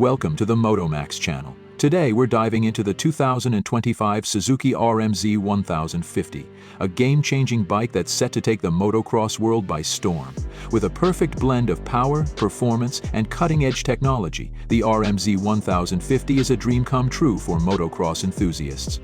Welcome to the Motomax channel. Today we're diving into the 2025 Suzuki RM-Z1050, a game-changing bike that's set to take the motocross world by storm. With a perfect blend of power, performance, and cutting-edge technology, the RM-Z1050 is a dream come true for motocross enthusiasts.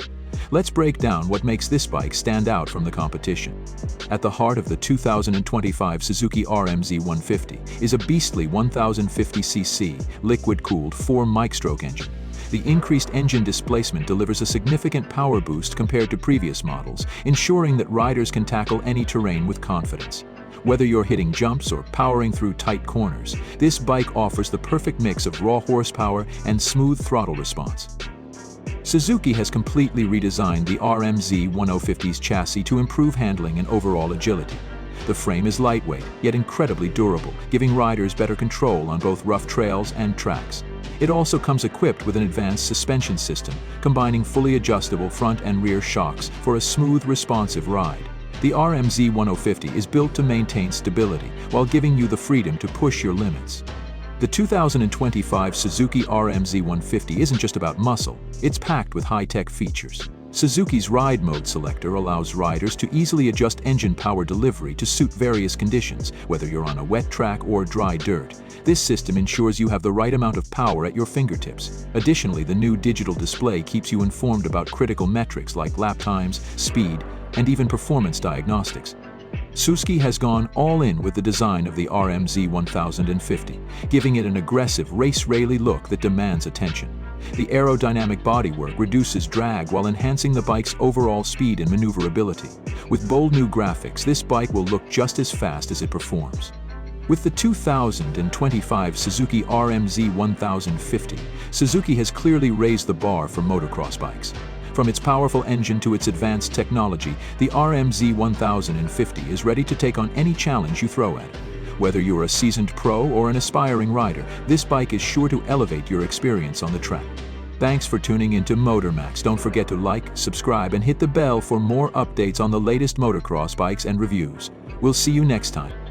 Let's break down what makes this bike stand out from the competition. At the heart of the 2025 Suzuki RM-Z1050 is a beastly 1050cc, liquid-cooled 4-mic-stroke engine. The increased engine displacement delivers a significant power boost compared to previous models, ensuring that riders can tackle any terrain with confidence. Whether you're hitting jumps or powering through tight corners, this bike offers the perfect mix of raw horsepower and smooth throttle response. Suzuki has completely redesigned the RM-Z1050's chassis to improve handling and overall agility. The frame is lightweight, yet incredibly durable, giving riders better control on both rough trails and tracks. It also comes equipped with an advanced suspension system, combining fully adjustable front and rear shocks for a smooth, responsive ride. The RM-Z1050 is built to maintain stability, while giving you the freedom to push your limits. The 2025 Suzuki RM-Z1050 isn't just about muscle, it's packed with high-tech features. Suzuki's Ride Mode selector allows riders to easily adjust engine power delivery to suit various conditions, whether you're on a wet track or dry dirt. This system ensures you have the right amount of power at your fingertips. Additionally, the new digital display keeps you informed about critical metrics like lap times, speed, and even performance diagnostics. Suzuki has gone all in with the design of the RM-Z1050, giving it an aggressive, race-rally look that demands attention. The aerodynamic bodywork reduces drag while enhancing the bike's overall speed and maneuverability. With bold new graphics, this bike will look just as fast as it performs. With the 2025 Suzuki RM-Z1050, Suzuki has clearly raised the bar for motocross bikes. From its powerful engine to its advanced technology, the RM-Z1050 is ready to take on any challenge you throw at it. Whether you're a seasoned pro or an aspiring rider, this bike is sure to elevate your experience on the track. Thanks for tuning into Motomax. Don't forget to like, subscribe, and hit the bell for more updates on the latest motocross bikes and reviews. We'll see you next time.